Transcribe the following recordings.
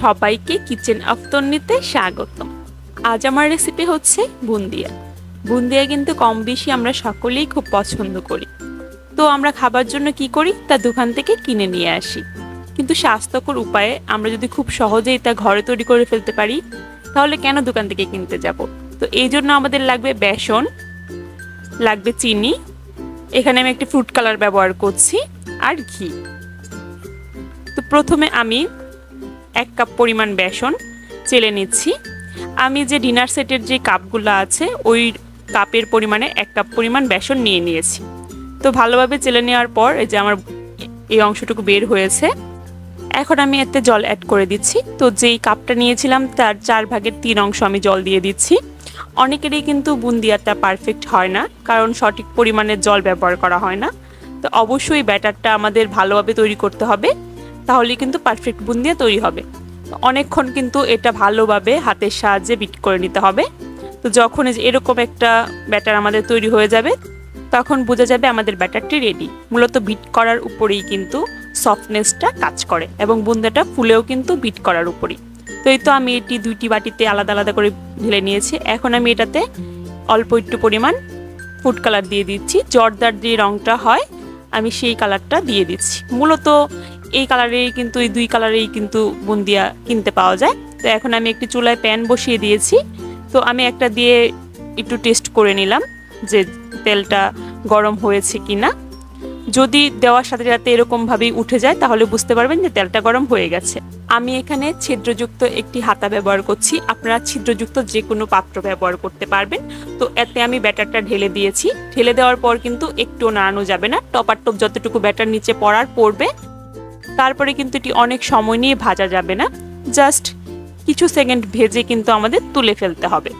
সবাইকে kitchen of তন্নিতে স্বাগতম। আজ আমার রেসিপি হচ্ছে বুন্দিয়া। বুন্দিয়া কিন্তু কম বেশি আমরা সকলেই খুব পছন্দ করি। তো আমরা খাবার জন্য কি করি, তা দোকান থেকে কিনে নিয়ে আসি। কিন্তু স্বাস্থ্যকর উপায়ে আমরা যদি খুব সহজেই তা ঘরে তৈরি করে ফেলতে পারি, তাহলে কেন দোকান থেকে কিনতে যাব? তো এই জন্য আমাদের লাগবে বেসন, লাগবে চিনি, এখানে আমি একটি ফ্রুট কালার ব্যবহার করছি, আর ঘি। তো প্রথমে আমি 1 কাপ পরিমাণ বেসন চেলে নিচ্ছি। আমি যে ডিনার সেটের যে কাপগুলো আছে ওই কাপের পরিমাণে 1 কাপ পরিমাণ বেসন নিয়ে নিয়েছি। তো ভালোভাবে চেলে নেওয়ার পর এই যে আমার এই অংশটুকু বের হয়েছে। এখন আমি এতে জল অ্যাড করে দিচ্ছি। তো যেই কাপটা নিয়েছিলাম তার 4 ভাগের 3 অংশ আমি জল দিয়ে দিচ্ছি। অনেকেরই কিন্তু বুন্দিয়াটা পারফেক্ট হয় না, কারণ সঠিক পরিমাণে জল ব্যবহার করা হয় না। তো অবশ্যই ব্যাটারটা আমাদের ভালোভাবে তৈরি করতে হবে, তাহলে কিন্তু পারফেক্ট বুন্দিয়া তৈরি হবে। অনেকক্ষণ কিন্তু এটা ভালোভাবে হাতের সাহায্যে বিট করে নিতে হবে। তো যখন এরকম একটা ব্যাটার আমাদের তৈরি হয়ে যাবে, তখন বোঝা যাবে আমাদের ব্যাটারটি রেডি। মূলত বিট করার উপরেই কিন্তু সফটনেসটা কাজ করে, এবং বুন্দিয়াটা ফুলেও কিন্তু বিট করার উপরেই। তো এই তো আমি এটি 2টি বাটিতে আলাদা আলাদা করে ঢেলে নিয়েছি। এখন আমি এটাতে অল্প একটু পরিমাণ ফুড কালার দিয়ে দিচ্ছি। জর্দার যে রঙটা হয় আমি সেই কালারটা দিয়ে দিচ্ছি। মূলত এই কালারেই কিন্তু, এই 2 কালারেই কিন্তু বুন্দিয়া কিনতে পাওয়া যায়। তো এখন আমি একটি চুলায় প্যান বসিয়ে দিয়েছি। তো আমি একটা দিয়ে একটু টেস্ট করে নিলাম যে তেলটা গরম হয়েছে কিনা। যদি দেওয়ার সাথে সাথে এরকমভাবেই উঠে যায়, তাহলে বুঝতে পারবেন যে তেলটা গরম হয়ে গেছে। আমি এখানে ছিদ্রযুক্ত একটি হাতা ব্যবহার করছি। আপনারা ছিদ্রযুক্ত যে কোনো পাত্র ব্যবহার করতে পারবেন। তো এতে আমি ব্যাটারটা ঢেলে দিয়েছি। ঢেলে দেওয়ার পর কিন্তু একটু নাড়ানো যাবে না। টপার যতটুকু ব্যাটার নিচে পড়বে, তারপরে কিন্তু এটি অনেক সময় নিয়ে ভাজা যাবে না। জাস্ট কিছু সেকেন্ড ভেজে কিন্তু আমাদের তুলে ফেলতে হবে,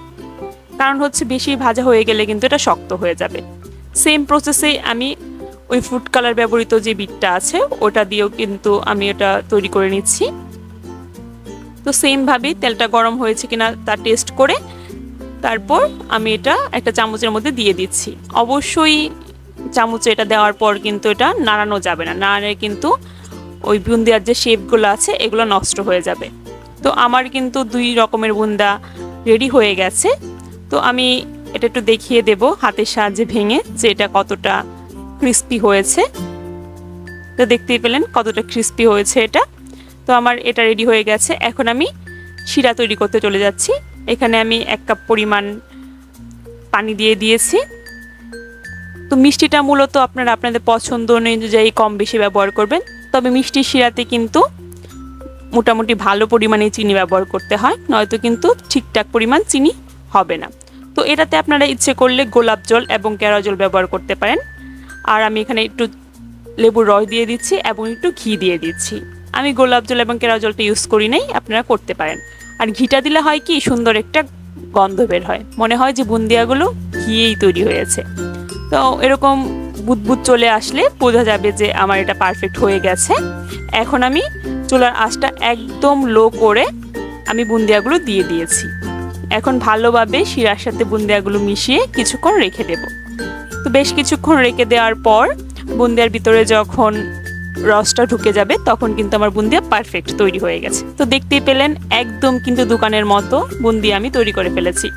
কারণ হচ্ছে বেশি ভাজা হয়ে গেলে কিন্তু এটা শক্ত হয়ে যাবে। সেম প্রসেসে আমি ওই ফুড কালার ব্যবহৃত যে বিটটা আছে ওটা দিয়েও কিন্তু আমি এটা তৈরি করে নিচ্ছি। তো সেমভাবেই তেলটা গরম হয়েছে কিনা তা টেস্ট করে তারপর আমি এটা একটা চামচের মধ্যে দিয়ে দিচ্ছি। অবশ্যই চামচে এটা দেওয়ার পর কিন্তু এটা নাড়ানো যাবে না, নাড়ালে কিন্তু ওই বুন্দিয়ার যে শেপগুলো আছে এগুলো নষ্ট হয়ে যাবে। তো আমার কিন্তু 2 রকমের বুন্দা রেডি হয়ে গেছে। তো আমি এটা একটু দেখিয়ে দেব হাতের সাহায্যে ভেঙে যে এটা কতটা ক্রিস্পি হয়েছে। তো দেখতেই পেলেন কতটা ক্রিস্পি হয়েছে এটা। তো আমার এটা রেডি হয়ে গেছে। এখন আমি শিরা তৈরি করতে চলে যাচ্ছি। এখানে আমি 1 কাপ পরিমাণ পানি দিয়ে দিয়েছি। তো মিষ্টিটা মূলত আপনারা আপনাদের পছন্দ অনুযায়ী কম বেশি ব্যবহার করবেন। তবে মিষ্টি শিরাতে কিন্তু মোটামুটি ভালো পরিমাণে চিনি ব্যবহার করতে হয়, নয়তো কিন্তু ঠিকঠাক পরিমাণ চিনি হবে না। তো এটাতে আপনারা ইচ্ছে করলে গোলাপ জল এবং কেওড়া জল ব্যবহার করতে পারেন। আর আমি এখানে একটু লেবুর রস দিয়ে দিচ্ছি এবং একটু ঘি দিয়ে দিচ্ছি। আমি গোলাপ জল এবং কেওড়া জলটা ইউজ করি নাই, আপনারা করতে পারেন। আর ঘিটা দিলে হয় কি, সুন্দর একটা গন্ধ বের হয়, মনে হয় যে বুন্দিয়াগুলো ঘিয়েই তৈরি হয়েছে। তো এরকম বুদবুদ চলে আসলে বোঝা যাবে যে আমার এটা পারফেক্ট হয়ে গেছে। এখন আমি চুলার আঁচটা একদম লো করে আমি বুন্দিয়াগুলো দিয়ে দিয়েছি। এখন ভালোভাবে শিরার সাথে বুন্দিয়াগুলো মিশিয়ে কিছুক্ষণ রেখে দেব। তো বেশ কিছুক্ষণ রেখে দেওয়ার পর বুন্দিয়ার ভিতরে যখন রসটা ঢুকে যাবে, তখন কিন্তু আমার বুন্দিয়া পারফেক্ট তৈরি হয়ে গেছে। তো দেখতেই পেলেন একদম কিন্তু দোকানের মতো বুন্দিয়া আমি তৈরি করে ফেলেছি।